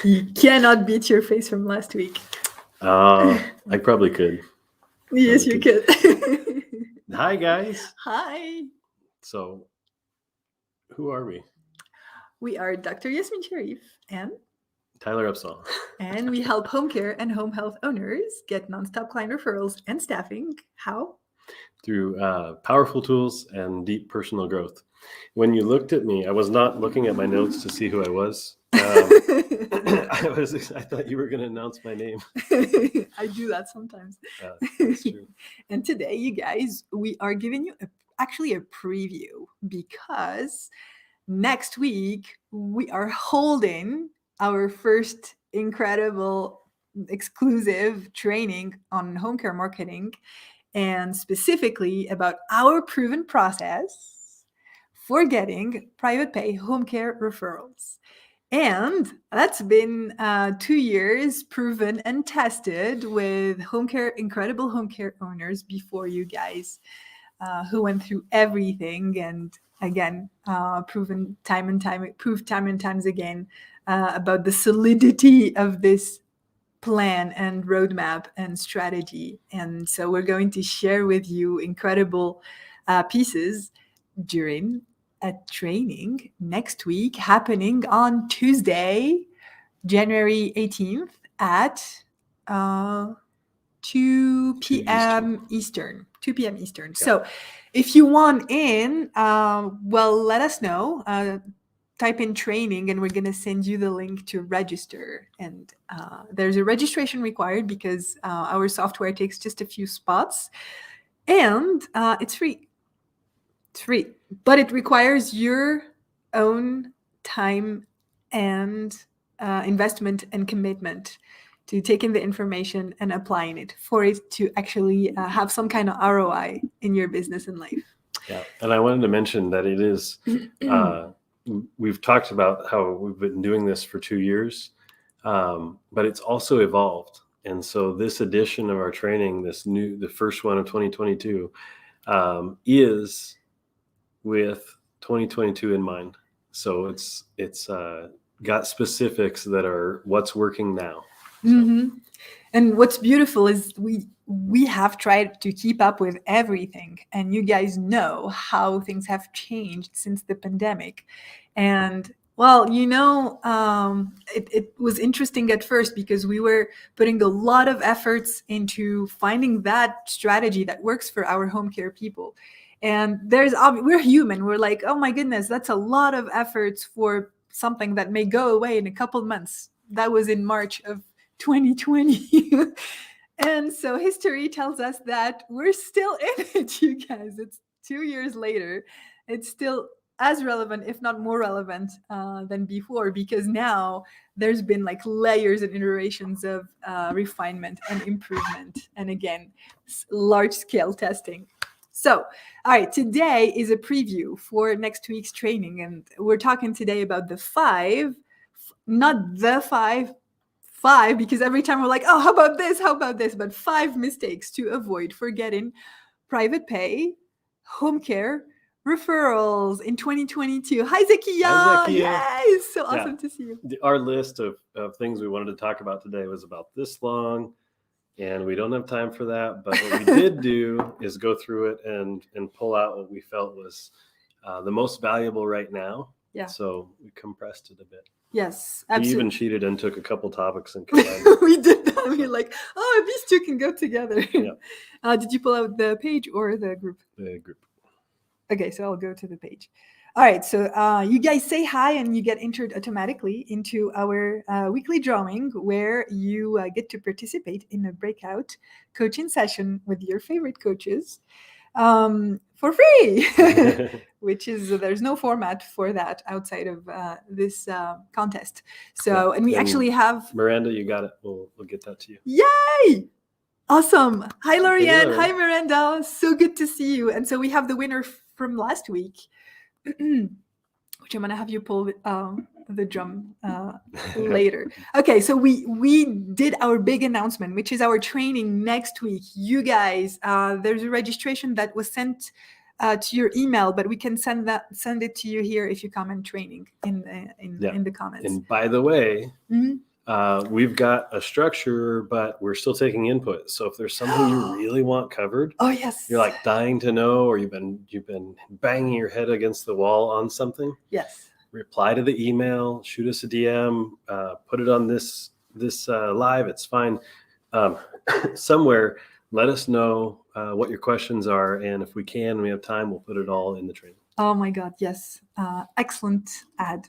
You cannot beat your face from last week. I probably could. Yes, you could. Hi, guys. Hi. So, who are we? We are Dr. Yasmin Sharif and Tyler Upsall. And we help home care and home health owners get nonstop client referrals and staffing. How? Through powerful tools and deep personal growth. When you looked at me, I was not looking at my notes to see who I was. I thought you were going to announce my name. I do that sometimes. That's true. And today, you guys, we are giving you actually a preview because next week we are holding our first incredible exclusive training on home care marketing, and specifically about our proven process for getting private pay home care referrals. And that's been 2 years proven and tested with incredible home care owners before you guys who went through everything, and again, proved time and times again about the solidity of this plan and roadmap and strategy. And so we're going to share with you incredible pieces during a training next week happening on Tuesday, January 18th at 2 p.m. Eastern. 2 p.m. Eastern. Yeah. So if you want in, let us know. Type in training and we're going to send you the link to register. And there's a registration required because our software takes just a few spots. And it's free. It's free. But it requires your own time and investment and commitment to taking the information and applying it for it to actually have some kind of ROI in your business and life. Yeah. And I wanted to mention that it is... we've talked about how we've been doing this for 2 years, but it's also evolved. And so this edition of our training, the first one of 2022, is with 2022 in mind. So it's got specifics that are what's working now. So. Mm-hmm. And what's beautiful is we have tried to keep up with everything, and you guys know how things have changed since the pandemic. And well, it was interesting at first because we were putting a lot of efforts into finding that strategy that works for our home care people. And we're human. We're like, oh my goodness, that's a lot of efforts for something that may go away in a couple of months. That was in March of 2020. And so history tells us that we're still in it, you guys. It's 2 years later. It's still as relevant, if not more relevant than before, because now there's been like layers and iterations of refinement and improvement. And again, large scale testing. So, all right, today is a preview for next week's training. And we're talking today about the five, because every time we're like, oh, how about this? But 5 mistakes to avoid for getting private pay, home care, referrals in 2022. Hi, Zakia. Hi, Zakia. Yay, so awesome to see you. Our list of things we wanted to talk about today was about this long, and we don't have time for that. But what we did do is go through it and pull out what we felt was the most valuable right now. Yeah. So we compressed it a bit. Yes, absolutely. We even cheated and took a couple topics and combined. We did that. We're like, oh, these two can go together. Yeah. Did you pull out the page or the group? The group. Okay, so I'll go to the page. All right, so you guys say hi and you get entered automatically into our weekly drawing where you get to participate in a breakout coaching session with your favorite coaches for free, which is, there's no format for that outside of this contest. So, and we actually have... Miranda, you got it. We'll get that to you. Yay! Awesome. Hi, Lorianne. Hi, Miranda. So good to see you. And so we have the winner from last week, which I'm going to have you pull the drum later. Okay, so we did our big announcement, which is our training next week. You guys, there's a registration that was sent to your email, but we can send it to you here if you comment training in the comments. And by the way, we've got a structure, but we're still taking input. So if there's something you really want covered, Oh, yes. you're like dying to know, or you've been banging your head against the wall on something, Yes. reply to the email, shoot us a DM, put it on this live. It's fine. Somewhere, let us know what your questions are, and if we have time, we'll put it all in the training. Oh my God, yes. Excellent ad.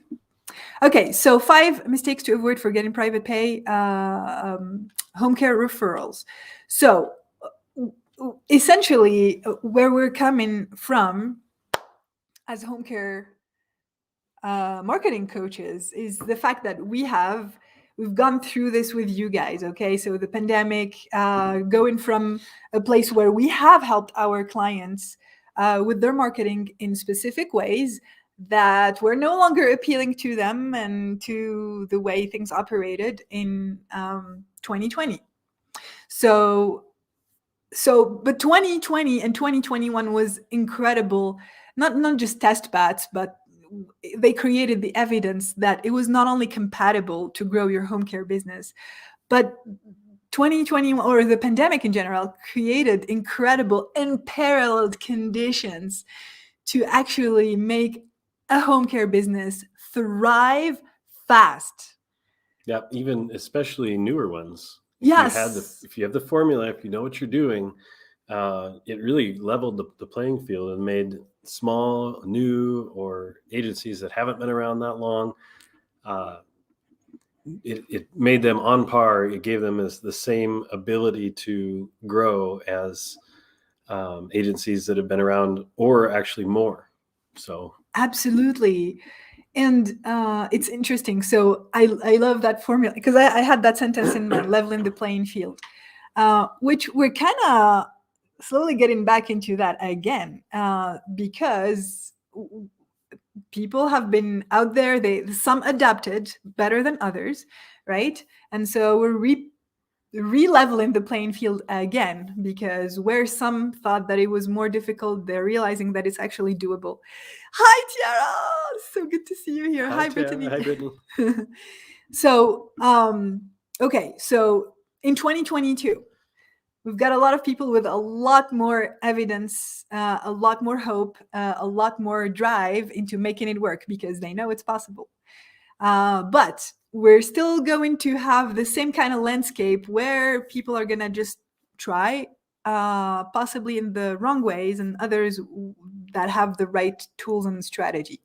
Okay, so 5 mistakes to avoid for getting private pay, home care referrals. So essentially, where we're coming from as home care marketing coaches is the fact that we've gone through this with you guys. Okay, so the pandemic, going from a place where we have helped our clients with their marketing in specific ways that were no longer appealing to them and to the way things operated in 2020. But 2020 and 2021 was incredible. Not just test bats, but they created the evidence that it was not only compatible to grow your home care business, but 2020, or the pandemic in general, created incredible unparalleled conditions to actually make a home care business thrive fast. Yeah, even especially newer ones. Yes. If you have the formula, if you know what you're doing, it really leveled the playing field and made small, new, or agencies that haven't been around that long, it made them on par. It gave them the same ability to grow as agencies that have been around, or actually more. So absolutely. And it's interesting. So I love that formula, because I had that sentence in my leveling the playing field, which we're kind of slowly getting back into that again, because people have been out there. Some adapted better than others, right? And so we're re-leveling the playing field again, because where some thought that it was more difficult, they're realizing that it's actually doable. Hi, Tiara! So good to see you here. Hi, Tiara. Brittany. Hi, Brittany. So, okay, so in 2022, we've got a lot of people with a lot more evidence, a lot more hope, a lot more drive into making it work because they know it's possible. But we're still going to have the same kind of landscape where people are going to just try, possibly in the wrong ways, and others that have the right tools and strategy.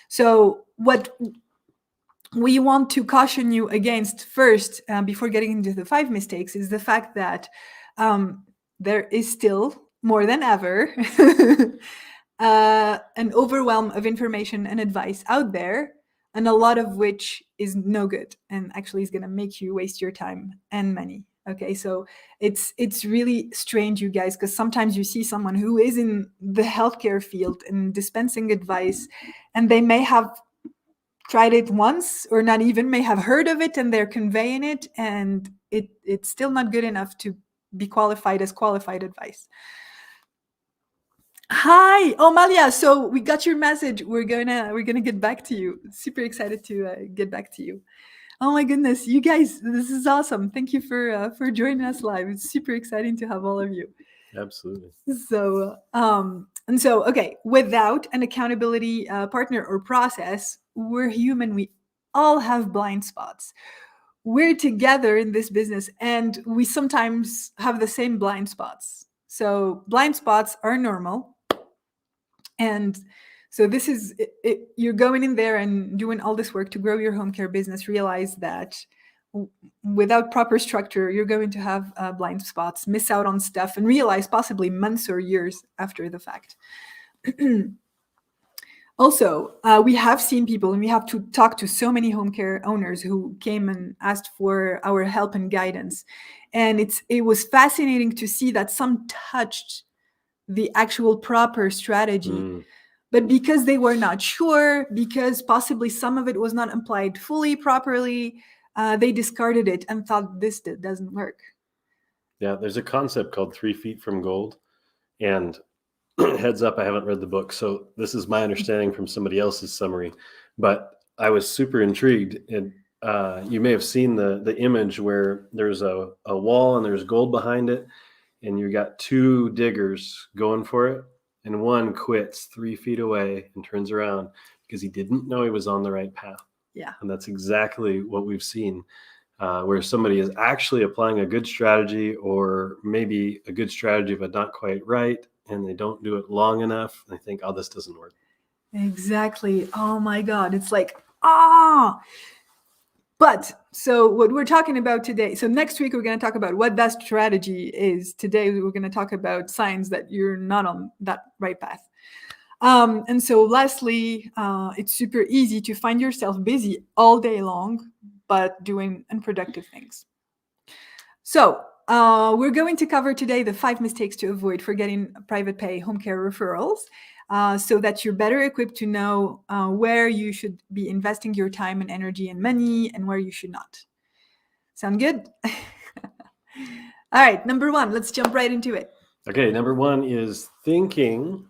So what we want to caution you against first, before getting into the 5 mistakes, is the fact that there is still, more than ever, an overwhelm of information and advice out there, and a lot of which is no good and actually is going to make you waste your time and money. Okay, so it's really strange, you guys, because sometimes you see someone who is in the healthcare field and dispensing advice, and they may have tried it once, or not even may have heard of it, and they're conveying it, and it's still not good enough to be qualified as qualified advice. Hi, Malia. So we got your message. We're gonna get back to you. Super excited to get back to you. Oh my goodness, you guys, this is awesome. Thank you for joining us live. It's super exciting to have all of you. Absolutely. So okay, without an accountability partner or process, we're human. We all have blind spots. We're together in this business, and we sometimes have the same blind spots. So blind spots are normal. And so this is it, you're going in there and doing all this work to grow your home care business. Realize that without proper structure, you're going to have blind spots, miss out on stuff, and realize possibly months or years after the fact. Also, we have seen people, and we have to talk to so many home care owners who came and asked for our help and guidance. And it was fascinating to see that some touched the actual proper strategy, but because they were not sure, because possibly some of it was not applied fully properly, they discarded it and thought this doesn't work. Yeah, there's a concept called 3 feet from gold, and heads up, I haven't read the book, so this is my understanding from somebody else's summary, but I was super intrigued. And you may have seen the image where there's a wall and there's gold behind it, and you got two diggers going for it, and one quits 3 feet away and turns around because he didn't know he was on the right path. Yeah. And that's exactly what we've seen, where somebody is actually applying a good strategy, or maybe a good strategy but not quite right, and they don't do it long enough, and they think, oh, this doesn't work. Exactly. Oh my God. It's like, ah. But so what we're talking about today, so next week we're going to talk about what that strategy is. Today we're going to talk about signs that you're not on that right path. And so lastly, it's super easy to find yourself busy all day long, but doing unproductive things. So we're going to cover today the 5 mistakes to avoid for getting private pay home care referrals, so that you're better equipped to know where you should be investing your time and energy and money, and where you should not. Sound good? All right, number 1, let's jump right into it. Okay, number 1 is thinking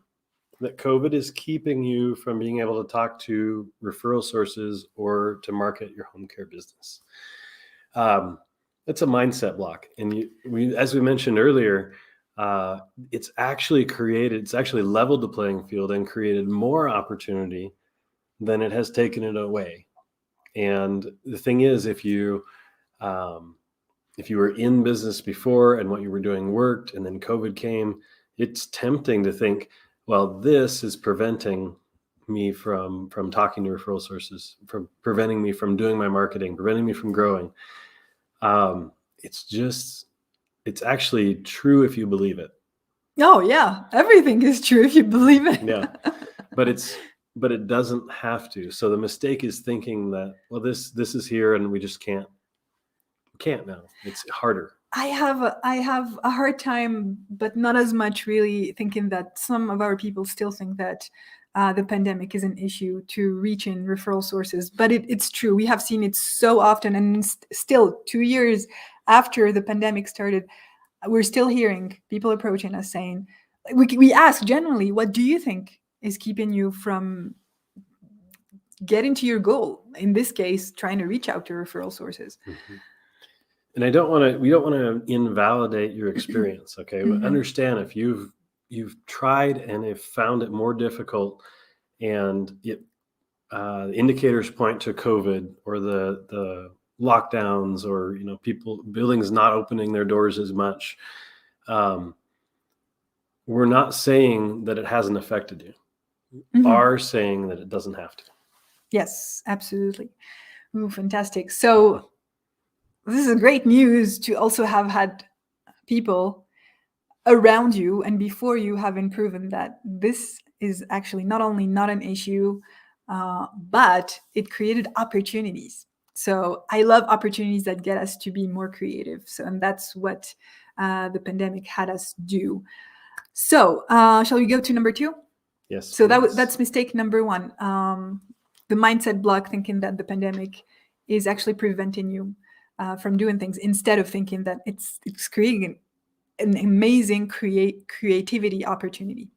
that COVID is keeping you from being able to talk to referral sources or to market your home care business. It's a mindset block. And as we mentioned earlier, it's actually leveled the playing field and created more opportunity than it has taken it away. And the thing is, if you were in business before and what you were doing worked, and then COVID came, it's tempting to think, well, this is preventing me from talking to referral sources, from preventing me from doing my marketing, preventing me from growing. It's actually true if you believe it. Oh yeah, everything is true if you believe it. Yeah, but it doesn't have to. So the mistake is thinking that, well, this is here and we just can't now. It's harder. I have a hard time, but not as much really, thinking that some of our people still think that the pandemic is an issue to reach in referral sources. But it's true. We have seen it so often, and still 2 years after the pandemic started, we're still hearing people approaching us saying, we ask generally, what do you think is keeping you from getting to your goal? In this case, trying to reach out to referral sources. Mm-hmm. And we don't want to invalidate your experience. Okay. Mm-hmm. But understand, if you've tried and have found it more difficult, and indicators point to COVID or the lockdowns, or buildings not opening their doors as much, we're not saying that it hasn't affected you. Mm-hmm. Are saying that it doesn't have to. Yes, absolutely. Ooh, fantastic. So this is great news to also have had people around you and before you having proven that this is actually not only not an issue, but it created opportunities. So I love opportunities that get us to be more creative. So, and that's what the pandemic had us do. So shall we go to number 2? Yes. So that's mistake number 1. The mindset block, thinking that the pandemic is actually preventing you from doing things, instead of thinking that it's creating an amazing creativity opportunity.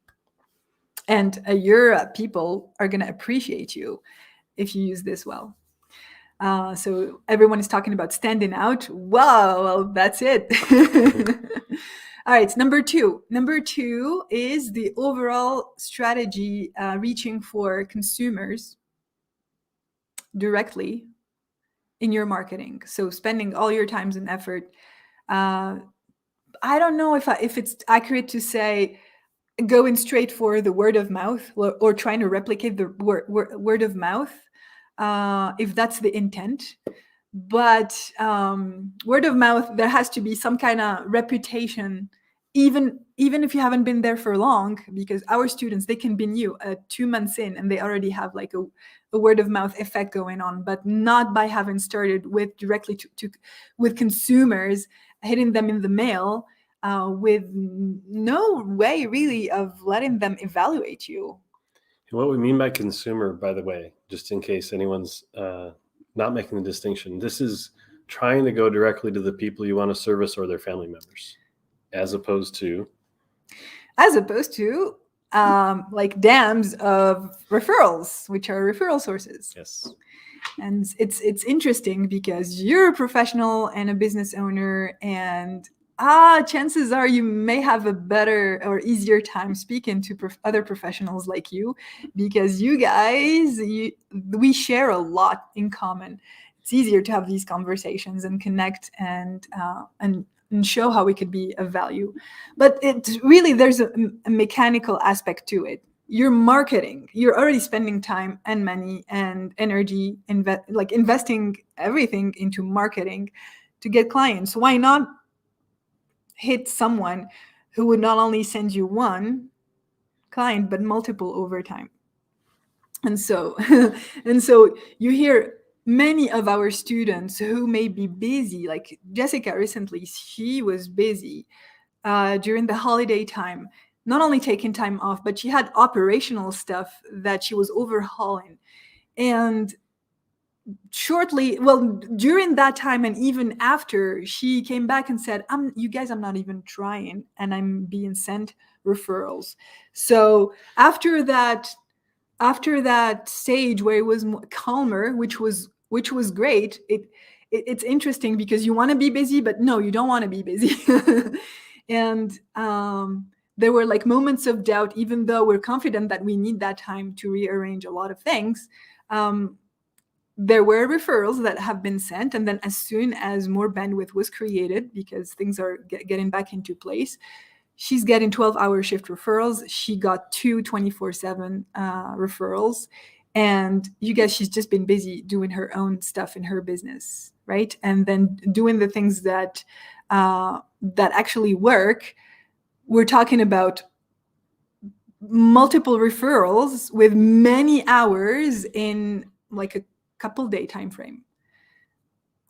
And your people are going to appreciate you if you use this well. So everyone is talking about standing out. Well, that's it. All right, number 2. Number 2 is the overall strategy, reaching for consumers directly in your marketing. So spending all your times and effort. I don't know if it's accurate to say going straight for the word of mouth, or trying to replicate the word of mouth, if that's the intent. But word of mouth, there has to be some kind of reputation, even if you haven't been there for long, because our students, they can be new 2 months in and they already have like a word of mouth effect going on, but not by having started with directly with consumers, hitting them in the mail, with no way really of letting them evaluate you. What we mean by consumer, by the way, just in case anyone's not making the distinction, this is trying to go directly to the people you want to service or their family members, as opposed to like dams of referrals, which are referral sources. Yes. And it's interesting because you're a professional and a business owner, and chances are you may have a better or easier time speaking to other professionals like you, because you guys, we share a lot in common. It's easier to have these conversations and connect and show how we could be of value. But it's really, there's a mechanical aspect to it. You're marketing, you're already spending time and money and energy, investing everything into marketing to get clients. Why not hit someone who would not only send you one client but multiple over time? And so and so you hear many of our students who may be busy, like Jessica recently, she was busy during the holiday time, not only taking time off, but she had operational stuff that she was overhauling. And during that time and even after, she came back and said, you guys, I'm not even trying, and I'm being sent referrals. So after that stage where it was calmer, which was great, it's interesting because you want to be busy, but no, you don't want to be busy. And there were like moments of doubt, even though we're confident that we need that time to rearrange a lot of things. There were referrals that have been sent, and then as soon as more bandwidth was created, because things are getting back into place, she's getting 12-hour shift referrals. She got 2 24/7 referrals. And you guys, she's just been busy doing her own stuff in her business, right? And then doing the things that actually work. We're talking about multiple referrals with many hours in like a couple day time frame.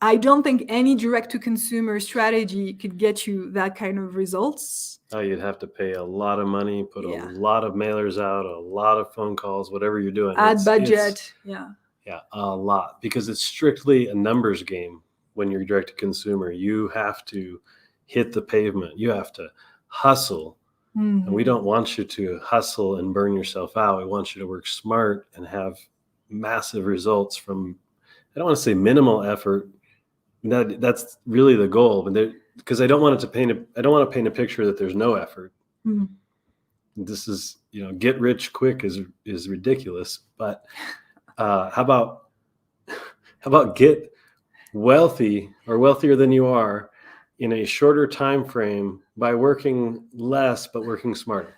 I don't think any direct-to-consumer strategy could get you that kind of results. Oh, you'd have to pay a lot of money, put a lot of mailers out, a lot of phone calls, whatever you're doing. Ad budget, yeah, a lot, because it's strictly a numbers game. When you're direct-to-consumer, you have to hit the pavement. You have to hustle. Mm-hmm. And we don't want you to hustle and burn yourself out. We want you to work smart and have massive results from, I don't want to say minimal effort. That's really the goal, but because I don't want to paint a picture that there's no effort. Mm-hmm. This is, get rich quick is ridiculous. But how about get wealthy or wealthier than you are in a shorter time frame by working less but working smarter.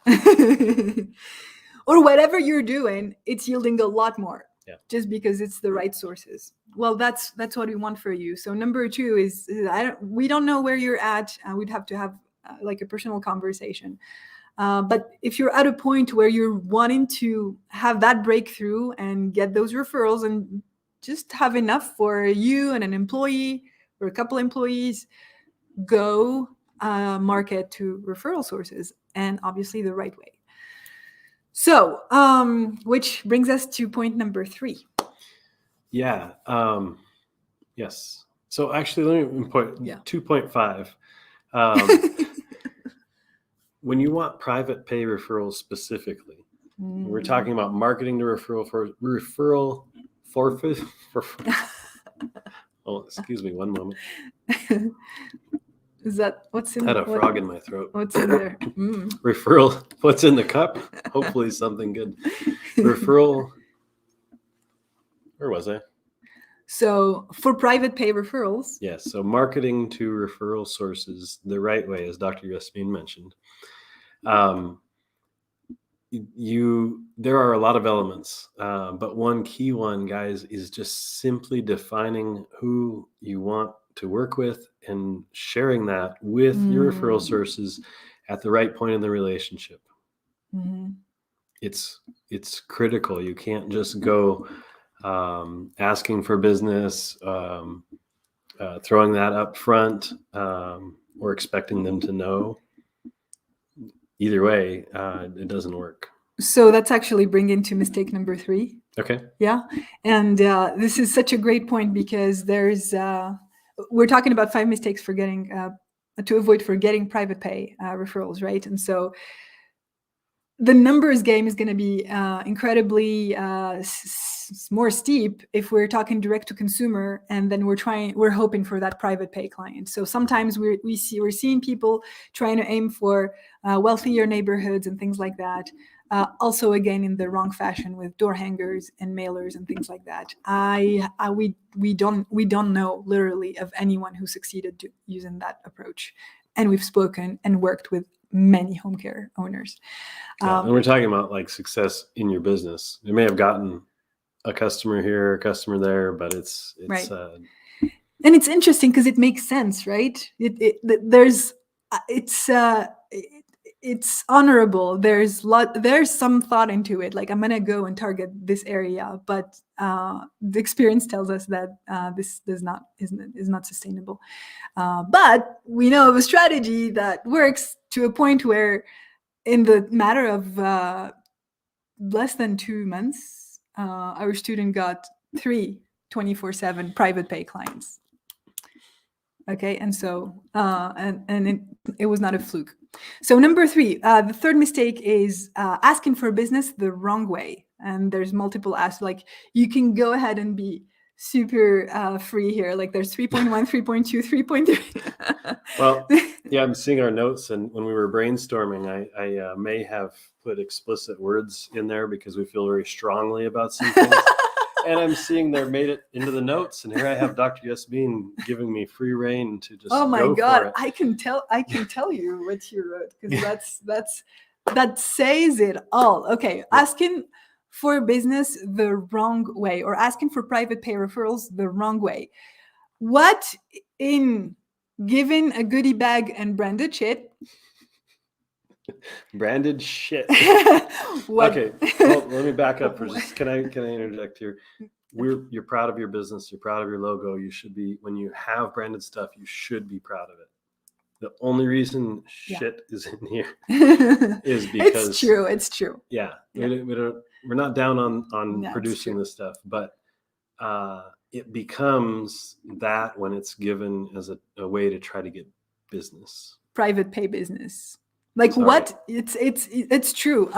Or whatever you're doing, it's yielding a lot more. Yeah. Just because it's the right sources. Well, that's what we want for you. So number 2 is we don't know where you're at. We'd have to have like a personal conversation. But if you're at a point where you're wanting to have that breakthrough and get those referrals and just have enough for you and an employee or a couple employees, go market to referral sources, and obviously the right way. So, which brings us to point number 3. Yeah. Yes. So actually, let me point 2.5. When you want private pay referrals specifically, we're talking about marketing to referral forfeit. Oh, excuse me, one moment. Is that what's in? I had a frog in my throat. What's in there? Referral. What's in the cup? Hopefully something good. Referral. Where was I? So for private pay referrals. Yes. So marketing to referral sources the right way, as Dr. Yasmin mentioned. There are a lot of elements, but one key one, guys, is just simply defining who you want to work with and sharing that with your referral sources at the right point in the relationship. Mm-hmm. It's critical. You can't just go asking for business, throwing that up front, or expecting them to know. Either way, it doesn't work. So that's actually bringing to mistake number 3. Okay. Yeah. And this is such a great point, because we're talking about 5 mistakes for getting to avoid for getting private pay referrals, right? And so the numbers game is going to be incredibly it's more steep if we're talking direct to consumer, and then we're hoping for that private pay client. So sometimes we're seeing people trying to aim for wealthier neighborhoods and things like that. Also, again, in the wrong fashion with door hangers and mailers and things like that. We don't know literally of anyone who succeeded using that approach, and we've spoken and worked with many home care owners. And we're talking about like success in your business. You may have gotten a customer here, a customer there, but it's right. And it's interesting because it makes sense, right? It's honorable. There's some thought into it. Like, I'm gonna go and target this area, but the experience tells us that this is not sustainable. But we know of a strategy that works to a point where, in the matter of less than 2 months, our student got 3 24/7 private pay clients. Okay, and so it was not a fluke. So number 3, the third mistake is asking for business the wrong way. And there's multiple asks. Like, you can go ahead and be super free here. Like, there's 3.1, 3.2, 3.3. Well, yeah, I'm seeing our notes, and when we were brainstorming, I may have put explicit words in there because we feel very strongly about some things. And I'm seeing they made it into the notes, and here I have Dr. Yasmin giving me free reign to just oh my go God, for it. I can tell you what you wrote, because that says it all. Okay, asking for business the wrong way, or asking for private pay referrals the wrong way. What in giving a goodie bag and branded shit? Branded shit. What? Okay, well, let me back up for just. Can I interject here? You're proud of your business. You're proud of your logo. You should be. When you have branded stuff, you should be proud of it. The only reason shit is in here is because it's true. Yeah. We're not down on producing this stuff, but it becomes that when it's given as a way to try to get business, private pay business. Like, what? It's true.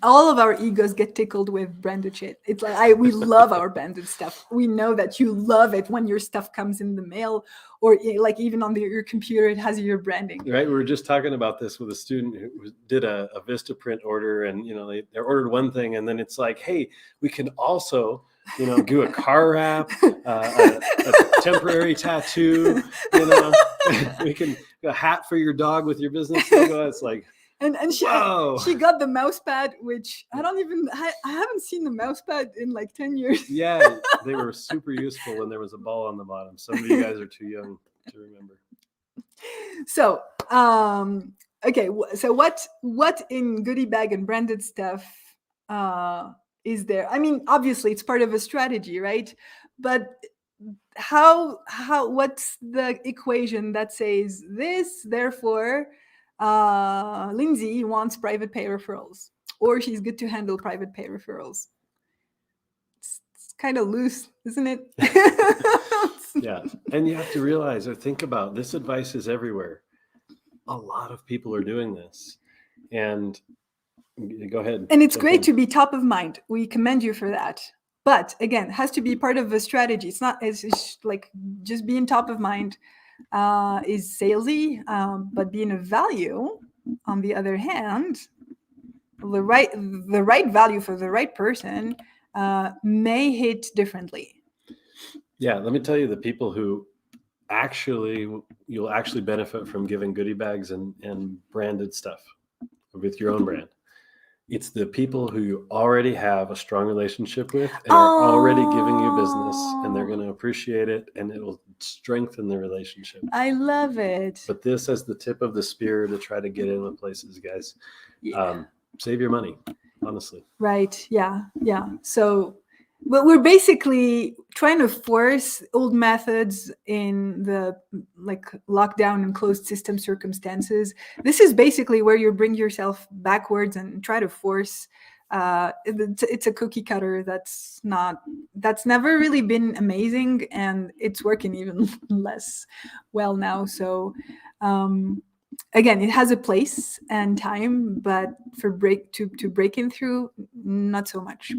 All of our egos get tickled with branded shit. It's like we love our branded stuff. We know that you love it when your stuff comes in the mail, or like even on your computer, it has your branding. Right. We were just talking about this with a student who did a Vistaprint order, and they ordered one thing, and then it's like, hey, we can also do a car wrap, a temporary tattoo. We can a hat for your dog with your business logo. It's like, and she got the mouse pad, which I haven't seen the mouse pad in like 10 years. Yeah, they were super useful, and there was a ball on the bottom. Some of you guys are too young to remember. So, okay. So what in goodie bag and branded stuff is there? I mean, obviously it's part of a strategy, right? But what's the equation that says this, therefore Lindsay wants private pay referrals, or she's good to handle private pay referrals? It's kind of loose, isn't it? Yeah. And you have to realize or think about, this advice is everywhere. A lot of people are doing this, and go ahead. And it's great to be top of mind. We commend you for that. But again, it has to be part of a strategy. It's like just being top of mind is salesy, but being of value, on the other hand, the right value for the right person may hit differently. Yeah, let me tell you, the people who you'll actually benefit from giving goodie bags and branded stuff with your own brand. It's the people who you already have a strong relationship with and are already giving you business, and they're going to appreciate it, and it will strengthen the relationship. I love it. But this as the tip of the spear to try to get in with places, guys. Yeah. Save your money, honestly. Right. Yeah. So, but we're basically trying to force old methods in the lockdown and closed system circumstances. This is basically where you bring yourself backwards and try to force. It's a cookie cutter that's never really been amazing, and it's working even less well now. So again, it has a place and time, but for breaking through, not so much.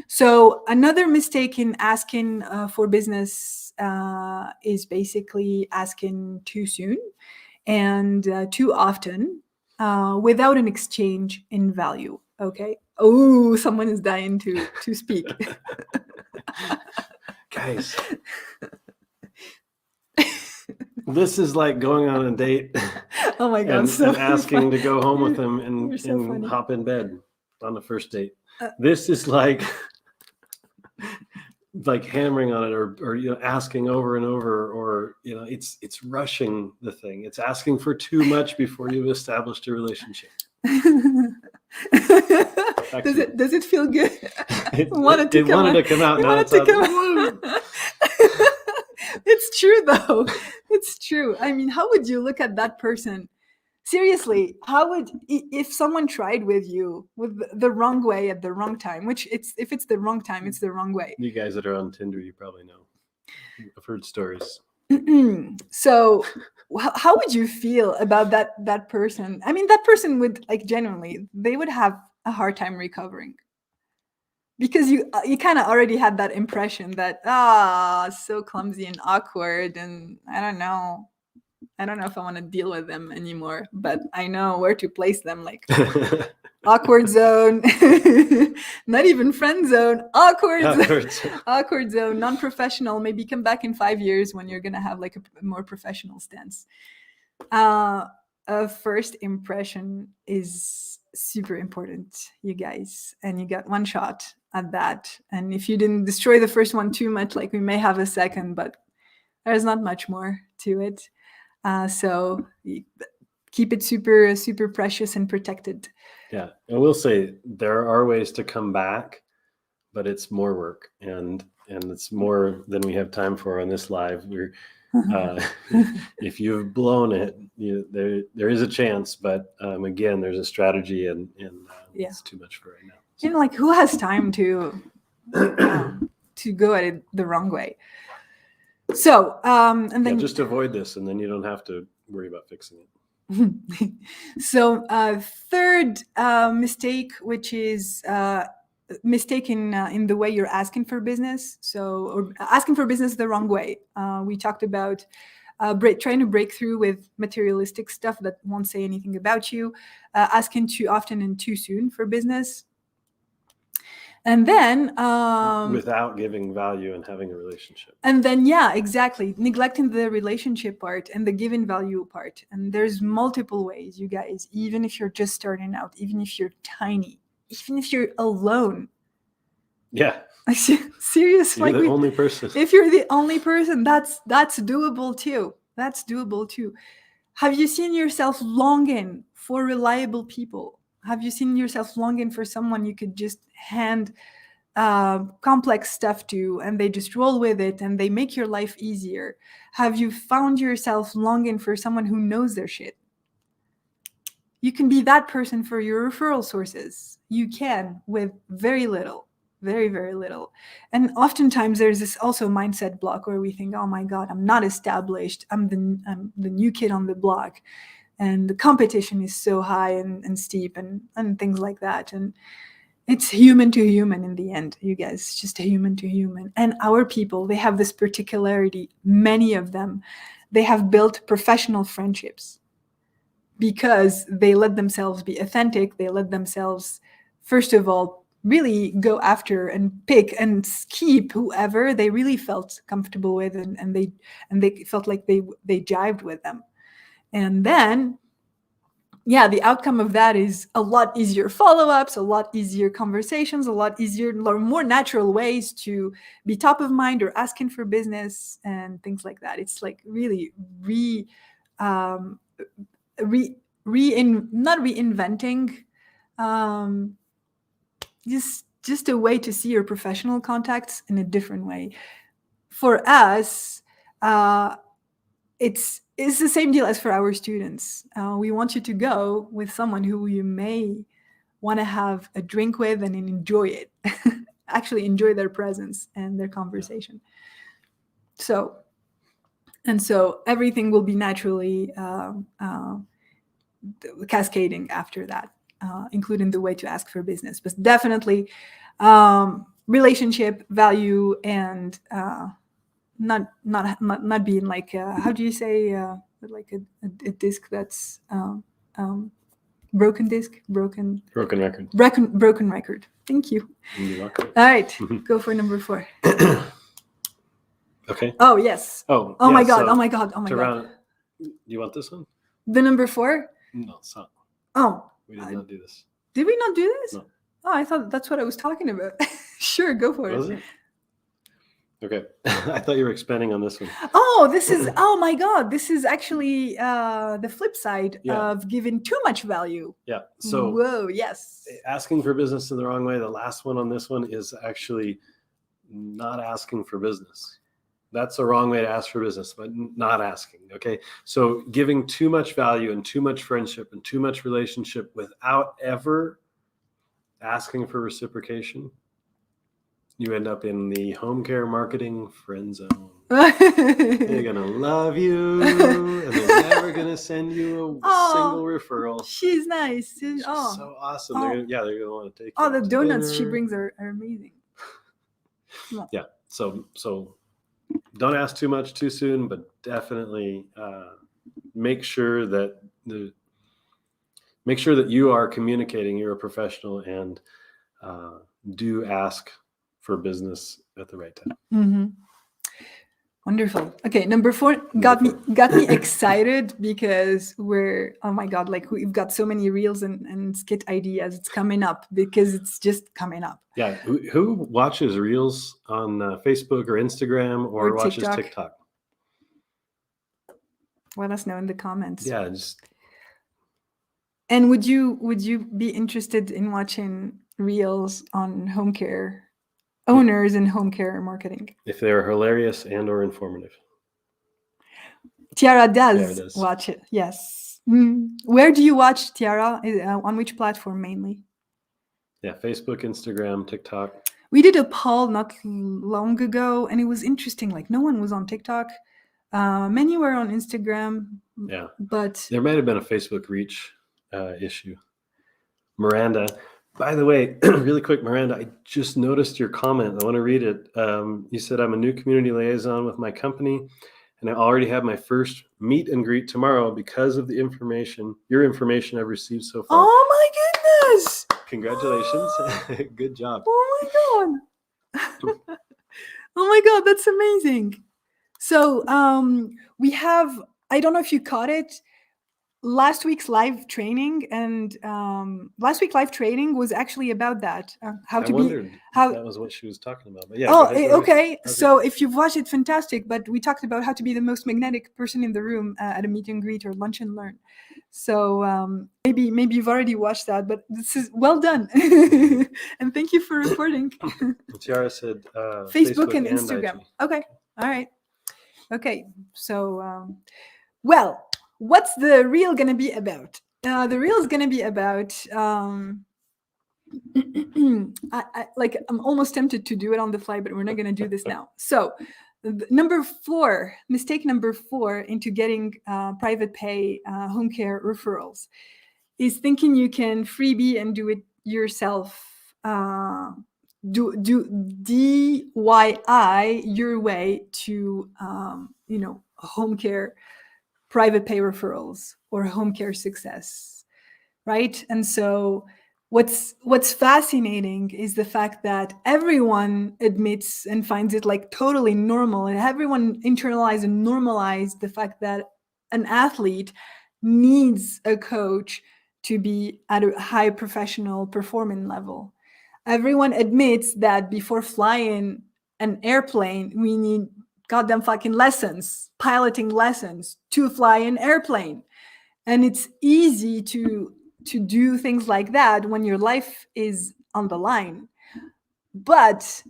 So another mistake in asking for business is basically asking too soon and too often without an exchange in value. Okay. Oh, someone is dying to speak. Guys, this is like going on a date Oh my God, and so asking to go home with You're- them you're and, so and funny. hop in bed on the first date. Uh, This is like hammering on it, or asking over and over, or it's rushing the thing. It's asking for too much before you've established a relationship. Does it feel good? It wanted to wanted to come out. It Now wanted it's to out. come out. It's true though. It's true. I mean, how would you look at that person? Seriously, how would, if someone tried with you with the wrong way at the wrong time, which if it's the wrong time, it's the wrong way. You guys that are on Tinder, you probably know. I've heard stories. So how would you feel about that person? I mean, that person would, like, genuinely, they would have a hard time recovering, because you kind of already had that impression that so clumsy and awkward, and I don't know if I want to deal with them anymore, but I know where to place them, like awkward zone, not even friend zone, awkward zone, non-professional. Maybe come back in 5 years when you're gonna have like a more professional stance. A first impression is super important, you guys, and you got one shot at that. And if you didn't destroy the first one too much, like, we may have a second, but there's not much more to it. So keep it super, super precious and protected. Yeah, I will say there are ways to come back, but it's more work, and it's more than we have time for on this live. We're if you've blown it, there is a chance, but again, there's a strategy, and Yeah. it's too much for right now. You know, like, who has time to go at it the wrong way? So and then just avoid this, and then you don't have to worry about fixing it. So third mistake, which is mistake in the way you're asking for business. So, or asking for business the wrong way. We talked about trying to break through with materialistic stuff that won't say anything about you, asking too often and too soon for business. And then without giving value and having a relationship. And then, yeah, exactly, neglecting the relationship part and the giving value part. And there's multiple ways, you guys, even if you're just starting out, even if you're tiny, even if you're alone. Yeah. Seriously, you're the only person. If you're the only person, that's doable too. That's doable too. Have you seen yourself longing for reliable people? Have you seen yourself longing for someone you could just hand complex stuff to, and they just roll with it and they make your life easier? Have you found yourself longing for someone who knows their shit? You can be that person for your referral sources. You can, with very little, very, very little. And oftentimes there's this also mindset block where we think, oh my God, I'm not established. I'm the new kid on the block. And the competition is so high and steep and things like that. And it's human to human in the end, you guys, just human to human. And our people, they have this particularity. Many of them, they have built professional friendships because they let themselves be authentic. They let themselves, first of all, really go after and pick and keep whoever they really felt comfortable with, and they felt like they jived with them. And then, yeah, the outcome of that is a lot easier follow-ups, a lot easier conversations, a lot easier, more natural ways to be top of mind or asking for business and things like that. It's like really not reinventing, just a way to see your professional contacts in a different way. For us, it's the same deal as for our students. We want you to go with someone who you may want to have a drink with and enjoy it. Actually enjoy their presence and their conversation. So everything will be naturally cascading after that, including the way to ask for business. But definitely relationship, value, and not being like how do you say like a disc that's broken disc, broken record. Thank you. You're welcome. All right, go for number 4. Okay. Oh yes. Oh yeah, my god. So oh my god. Oh my god. You want this one? The number 4? No, it's not. Oh. We did not do this. Did we not do this? No. Oh, I thought that's what I was talking about. Sure, go for it. Was it? Okay. I thought you were expanding on this one. Oh, this is, oh my God. This is actually the flip side of giving too much value. Yeah. So, whoa, yes. Asking for business in the wrong way. The last one on this one is actually not asking for business. That's the wrong way to ask for business, but not asking. Okay. So giving too much value and too much friendship and too much relationship without ever asking for reciprocation, you end up in the home care marketing friend zone. They're going to love you and they're never going to send you a single referral. She's nice. She's so awesome. They're going to want to take the donuts dinner. She brings are amazing. Yeah. So don't ask too much too soon, but definitely make sure that you are communicating. You're a professional, and do ask for business at the right time. Mm-hmm. Wonderful. Okay, number 4 got me excited because we're, oh my God, like we've got so many reels and skit ideas. It's coming up because it's just coming up. Yeah. Who watches reels on Facebook or Instagram or watches TikTok? Let us know in the comments. Yeah. And would you be interested in watching reels on home care owners and home care marketing? If they're hilarious and or informative. Tiara does watch it. Yes. Where do you watch, Tiara? On which platform mainly? Yeah, Facebook, Instagram, TikTok. We did a poll not long ago, and it was interesting. Like no one was on TikTok. Many were on Instagram. Yeah, but there might have been a Facebook reach issue. Miranda, by the way, really quick, Miranda, I just noticed your comment. I want to read it. You said, I'm a new community liaison with my company, and I already have my first meet and greet tomorrow because of your information I've received so far. Oh my goodness! Congratulations. Good job. Oh my God. Oh my God, that's amazing. So we have, I don't know if you caught it, last week's live training, and last week's live training was actually about that. How that was what she was talking about. But yeah. Okay. So if you've watched it, fantastic. But we talked about how to be the most magnetic person in the room at a meet and greet or lunch and learn. So maybe you've already watched that, but this is well done. And thank you for reporting. Tiara said Facebook and Instagram. Okay. All right. Okay. So, well, what's the reel going to be about? The reel is going to be about, I'm almost tempted to do it on the fly, but we're not going to do this now. So mistake number 4 into getting private pay home care referrals is thinking you can freebie and do it yourself. Do DIY your way to home care private pay referrals or home care success, right? And so what's fascinating is the fact that everyone admits and finds it like totally normal, and everyone internalized and normalized the fact that an athlete needs a coach to be at a high professional performance level. Everyone admits that before flying an airplane, we need goddamn fucking lessons, piloting lessons to fly an airplane. And it's easy to do things like that when your life is on the line. But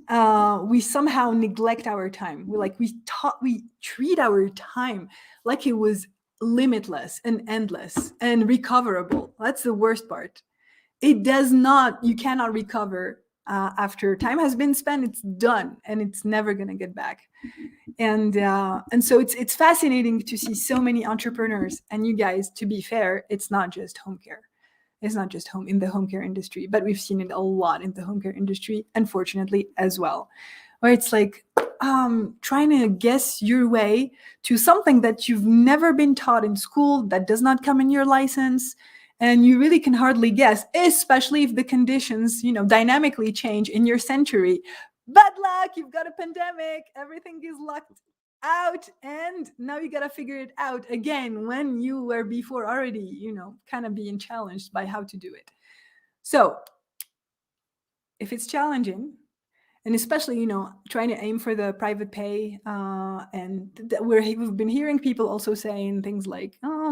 we somehow neglect our time. We treat our time like it was limitless and endless and recoverable. That's the worst part. It does not, you cannot recover After time has been spent, it's done and it's never going to get back. And so it's fascinating to see so many entrepreneurs. And you guys, to be fair, it's not just home care. It's not just in the home care industry, but we've seen it a lot in the home care industry, unfortunately, as well, where it's like trying to guess your way to something that you've never been taught in school, that does not come in your license, and you really can hardly guess, especially if the conditions, dynamically change in your century. Bad luck, you've got a pandemic, everything is locked out, and now you got to figure it out again when you were before already, kind of being challenged by how to do it. So if it's challenging, and especially, trying to aim for the private pay, and we've been hearing people also saying things like, oh,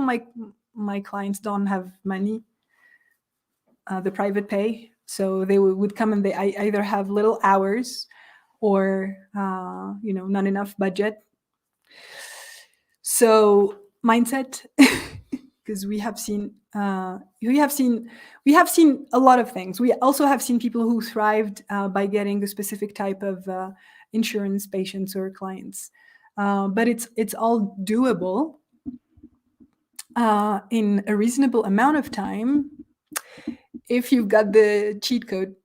my clients don't have money, the private pay. So they would come and they either have little hours or, not enough budget. So mindset, because we have seen a lot of things. We also have seen people who thrived by getting a specific type of insurance patients or clients, but it's all doable in a reasonable amount of time if you've got the cheat code.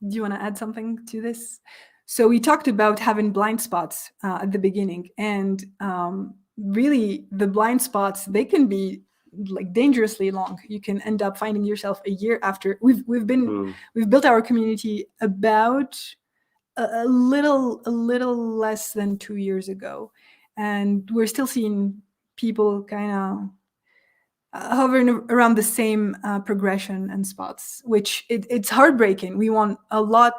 Do you want to add something to this? So we talked about having blind spots at the beginning, and really the blind spots, they can be like dangerously long. You can end up finding yourself a year after we've built our community about a little less than 2 years ago, and we're still seeing people kind of hovering around the same progression and spots, which it's heartbreaking. We want a lot.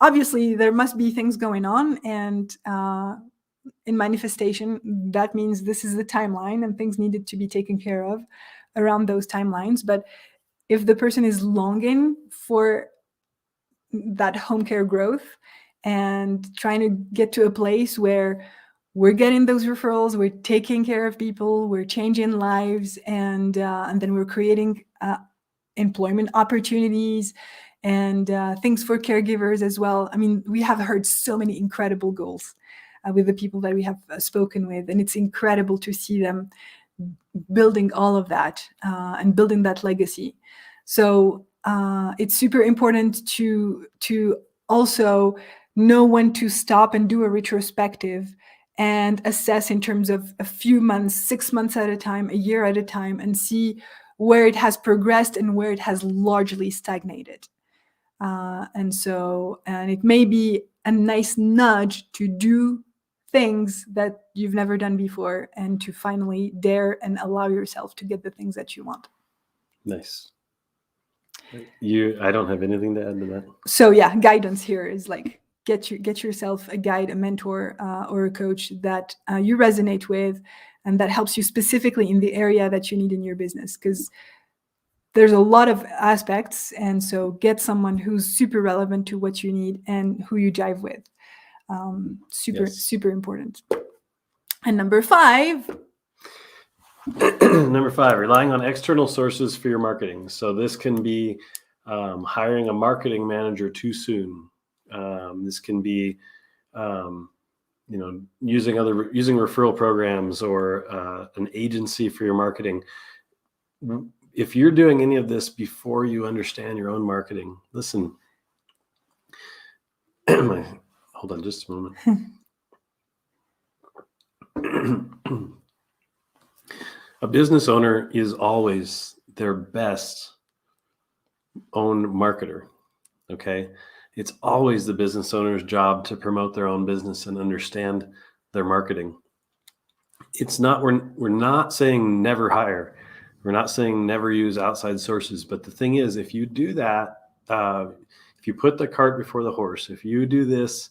Obviously, there must be things going on, and in manifestation, that means this is the timeline, and things needed to be taken care of around those timelines. But if the person is longing for that home care growth and trying to get to a place where we're getting those referrals, we're taking care of people, we're changing lives, and then we're creating employment opportunities and things for caregivers as well. I mean, we have heard so many incredible goals with the people that we have spoken with, and it's incredible to see them building all of that and building that legacy. So it's super important to also know when to stop and do a retrospective and assess in terms of a few months, 6 months at a time, a year at a time, and see where it has progressed and where it has largely stagnated. And it may be a nice nudge to do things that you've never done before and to finally dare and allow yourself to get the things that you want. Nice. I don't have anything to add to that. So yeah, guidance here is like get yourself a guide, a mentor, or a coach that you resonate with and that helps you specifically in the area that you need in your business, because there's a lot of aspects, and so get someone who's super relevant to what you need and who you jive with. Super important. And number 5, relying on external sources for your marketing. So this can be hiring a marketing manager too soon. This can be using referral programs or an agency for your marketing. If you're doing any of this before you understand your own marketing, listen. Hold on just a moment. A business owner is always their best own marketer. Okay. It's always the business owner's job to promote their own business and understand their marketing. It's not, we're not saying never hire. We're not saying never use outside sources. But the thing is, if you do that, if you put the cart before the horse, if you do this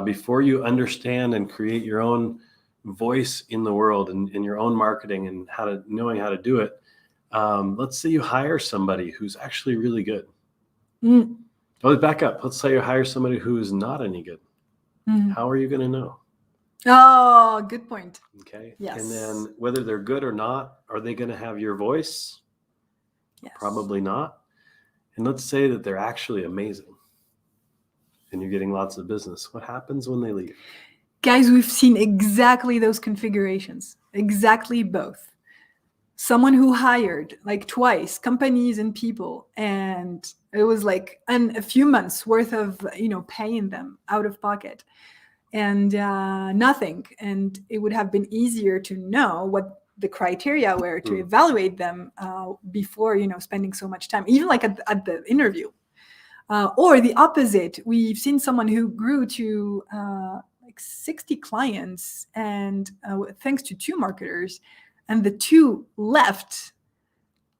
before you understand and create your own voice in the world and in your own marketing and knowing how to do it, let's say you hire somebody who's actually really good. Let's back up. Let's say you hire somebody who is not any good. How are you going to know? Oh, good point. Okay. Yes. And then whether they're good or not, are they going to have your voice? Yes. Probably not. And let's say that they're actually amazing and you're getting lots of business. What happens when they leave? Guys, we've seen exactly those configurations, exactly both. Someone who hired like twice companies and people, and it was like a few months worth of paying them out of pocket, and nothing. And it would have been easier to know what the criteria were to evaluate them before spending so much time, even like at the interview. Or the opposite, we've seen someone who grew to like 60 clients, and thanks to 2 marketers, and the 2 left,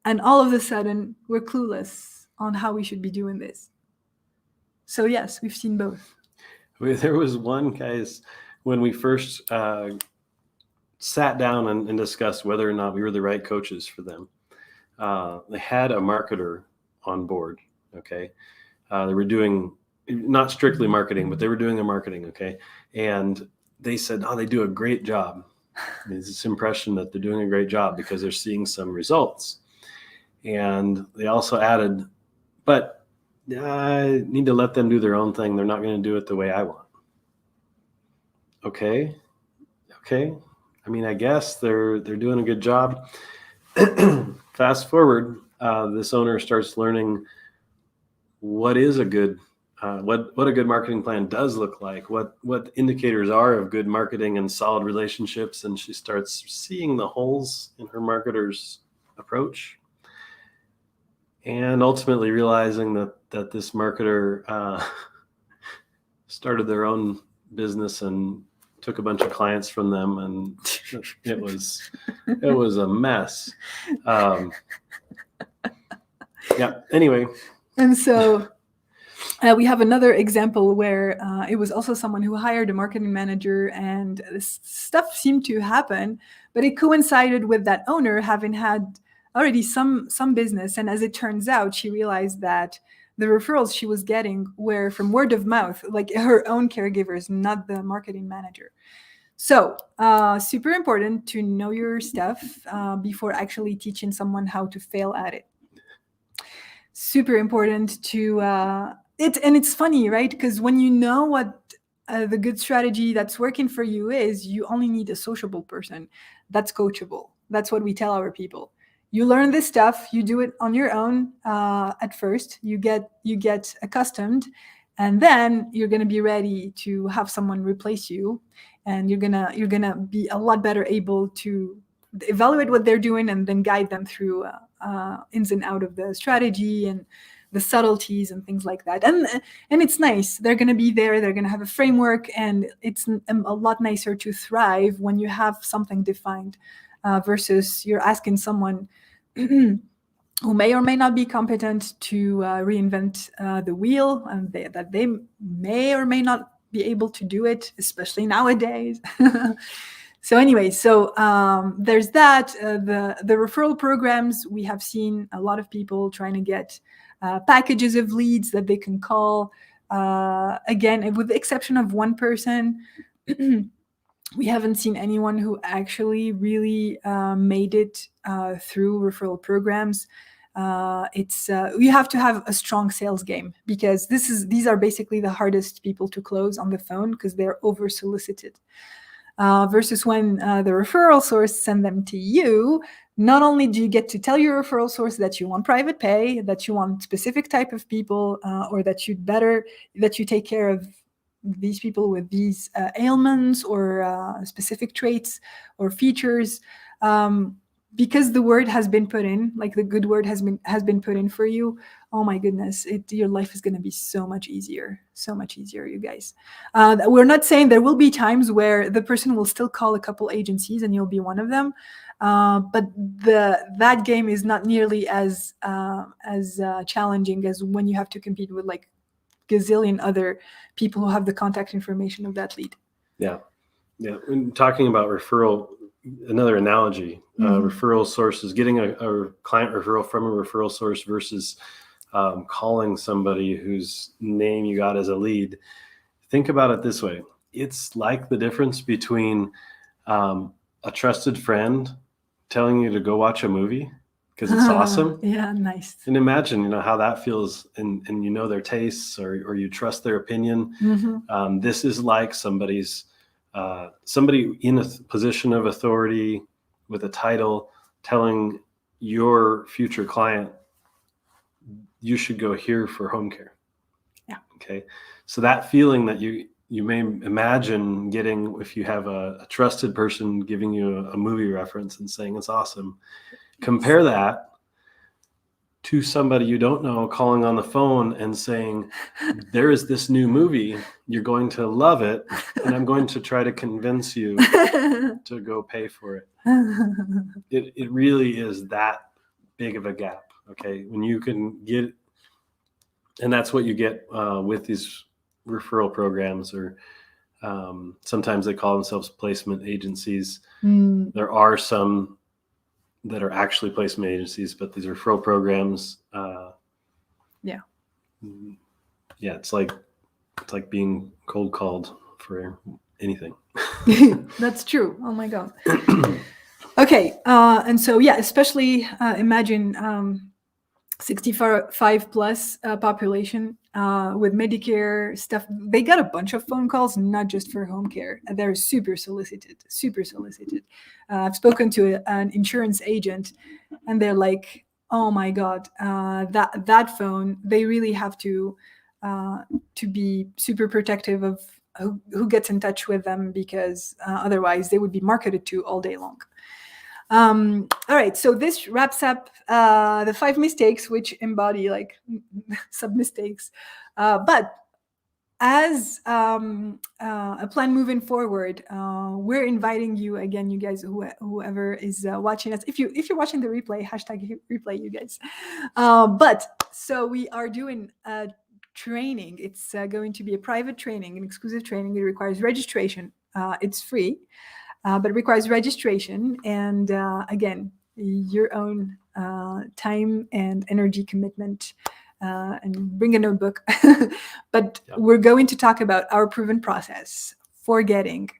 and all of a sudden we're clueless on how we should be doing this. So yes, we've seen both. There was one, guys, when we first sat down and discussed whether or not we were the right coaches for them. They had a marketer on board, okay? They were doing not strictly marketing, but they were doing their marketing, okay? And they said, oh, they do a great job. There's this impression that they're doing a great job because they're seeing some results. And they also added, but I need to let them do their own thing. They're not going to do it the way I want. Okay. I mean, I guess they're doing a good job. Fast forward, this owner starts learning what is a good what a good marketing plan does look like, what indicators are of good marketing and solid relationships, and she starts seeing the holes in her marketer's approach, and ultimately realizing that this marketer started their own business and took a bunch of clients from them, and it was a mess. Yeah. Anyway. And so we have another example where it was also someone who hired a marketing manager, and this stuff seemed to happen, but it coincided with that owner having had already some business. And as it turns out, she realized that the referrals she was getting were from word of mouth, like her own caregivers, not the marketing manager. So super important to know your stuff before actually teaching someone how to fail at it. Super important to and it's funny, right? Because when you know what the good strategy that's working for you is, you only need a sociable person that's coachable. That's what we tell our people. You learn this stuff, you do it on your own at first, you get accustomed, and then you're going to be ready to have someone replace you, and you're going to be a lot better able to evaluate what they're doing and then guide them through ins and out of the strategy and the subtleties and things like that. And it's nice. They're going to be there. They're going to have a framework, and it's a lot nicer to thrive when you have something defined versus you're asking someone who may or may not be competent to reinvent the wheel, and that they may or may not be able to do it, especially nowadays. So anyway, there's that. The referral programs, we have seen a lot of people trying to get packages of leads that they can call. Again, with the exception of one person, we haven't seen anyone who actually really made it through referral programs. You have to have a strong sales game, because these are basically the hardest people to close on the phone because they're over solicited. Versus when the referral source send them to you, not only do you get to tell your referral source that you want private pay, that you want specific type of people, or that you take care of these people with these ailments or specific traits or features, because the word has been put in, like the good word has been put in for you. Oh my goodness, your life is going to be so much easier, you guys. We're not saying there will be times where the person will still call a couple agencies and you'll be one of them, but that game is not nearly as challenging as when you have to compete with like gazillion other people who have the contact information of that lead. Yeah. When talking about referral, another analogy, referral sources, getting a client referral from a referral source versus calling somebody whose name you got as a lead. Think about it this way. It's like the difference between a trusted friend telling you to go watch a movie, because it's awesome. Yeah, nice. And imagine, how that feels, and their tastes, or you trust their opinion. Mm-hmm. This is like somebody in a position of authority with a title telling your future client, you should go here for home care. Yeah. Okay. So that feeling that you may imagine getting if you have a trusted person giving you a movie reference and saying it's awesome. Compare that to somebody you don't know calling on the phone and saying, there is this new movie, you're going to love it, and I'm going to try to convince you to go pay for it. It really is that big of a gap. Okay. When you can get, and that's what you get with these referral programs, or sometimes they call themselves placement agencies. There are some that are actually placement agencies, but these referral programs, it's like being cold called for anything. That's true. Oh my God. Okay. And so, especially imagine 65 plus population with Medicare stuff. They got a bunch of phone calls, not just for home care. They're super solicited. I've spoken to an insurance agent, and they're like, oh my God, that phone, they really have to be super protective of who gets in touch with them, because otherwise they would be marketed to all day long. All right, so this wraps up the 5 mistakes, which embody like sub mistakes. But as a plan moving forward, we're inviting you again, you guys, whoever is watching us. If you're watching the replay, hashtag replay, you guys. But so we are doing a training. It's going to be a private training, an exclusive training. It requires registration. It's free. But it requires registration and, again, your own time and energy commitment, and bring a notebook. But we're going to talk about our proven process for getting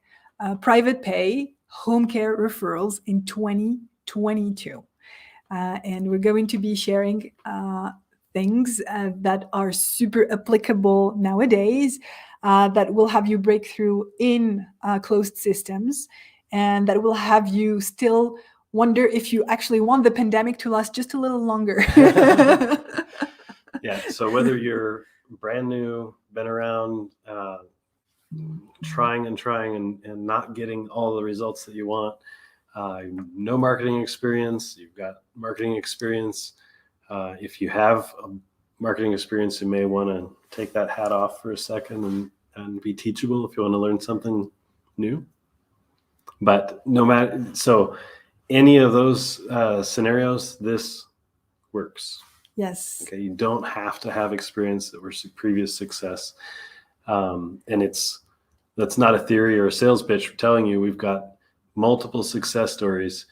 private pay home care referrals in 2022. And we're going to be sharing things that are super applicable nowadays, that will have you break through in closed systems, and that will have you still wonder if you actually want the pandemic to last just a little longer. Yeah. So whether you're brand new, been around, trying and not getting all the results that you want, no marketing experience, you've got marketing experience. If you have a marketing experience, you may want to take that hat off for a second and be teachable if you want to learn something new. But no matter, so any of those scenarios, this works. Yes. Okay. You don't have to have experience that were previous success. And that's not a theory or a sales pitch. We're telling you, we've got multiple success stories,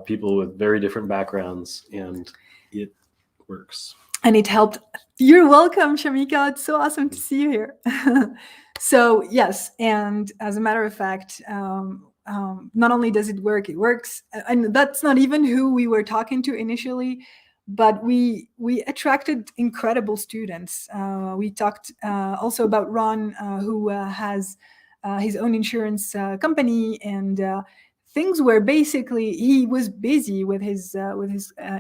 people with very different backgrounds, and it works. And it helped. You're welcome, Shamika. It's so awesome to see you here. So yes, and as a matter of fact, not only does it work, it works. And that's not even who we were talking to initially, but we attracted incredible students. We talked also about Ron, who has his own insurance company, and things where basically he was busy with his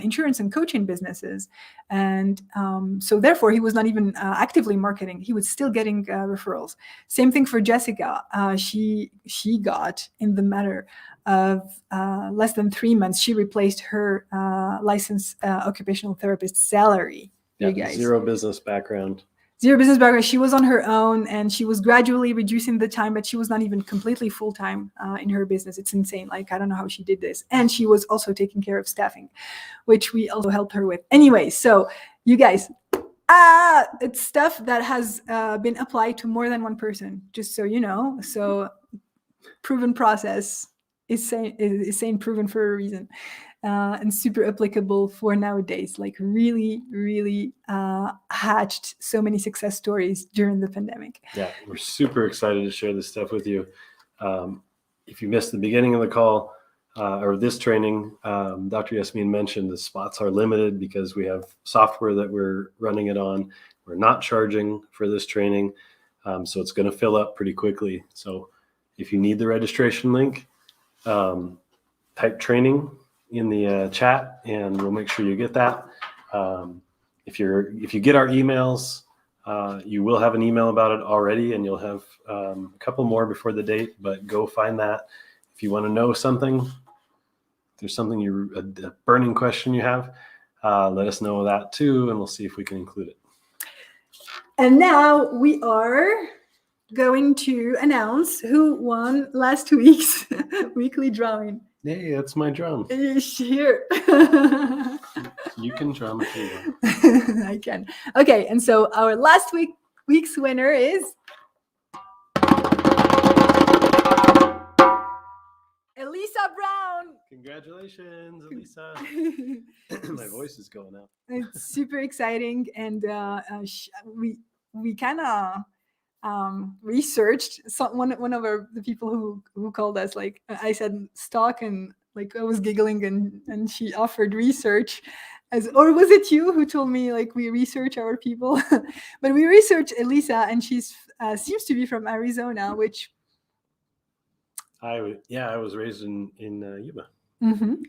insurance and coaching businesses, and so therefore he was not even actively marketing. He was still getting referrals. Same thing for Jessica. She got, in the matter of less than 3 months, she replaced her licensed occupational therapist salary. Yeah, you guys. Zero business background. She was on her own, and she was gradually reducing the time, but she was not even completely full-time in her business. It's insane. Like, I don't know how she did this. And she was also taking care of staffing, which we also helped her with. Anyway, so you guys, it's stuff that has been applied to more than one person, just so you know. So proven process is saying proven for a reason. And super applicable for nowadays. Like, really, really hatched so many success stories during the pandemic. Yeah, we're super excited to share this stuff with you. If you missed the beginning of the call, or this training, Dr. Yasmin mentioned the spots are limited because we have software that we're running it on. We're not charging for this training, so it's going to fill up pretty quickly. So if you need the registration link, type training in the chat, and we'll make sure you get that. If you get our emails, you will have an email about it already, and you'll have a couple more before the date. But go find that. If you want to know something, if there's something a burning question you have, let us know that too, and we'll see if we can include it. And now we are going to announce who won last week's weekly drawing. Hey, that's my drum. Here. You can drum if you want. I can. Okay, and so our last week's winner is Elisa Brown. Congratulations, Elisa. My voice is going out. It's super exciting, and we kind of researched one of the people who called us. Like I said, stalk, and like I was giggling, and she offered research. Or was it you who told me like we research our people? But we researched Elisa, and she's seems to be from Arizona, which I was raised in Yuba. Mm-hmm.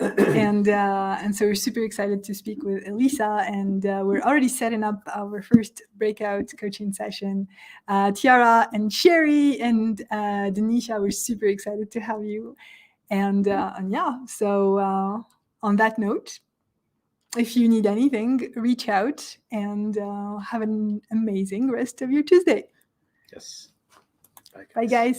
And so we're super excited to speak with Elisa, and we're already setting up our first breakout coaching session. Tiara and Sherry and Denisha, we're super excited to have you. And yeah, so on that note, if you need anything, reach out, and have an amazing rest of your Tuesday. Yes. Bye, guys.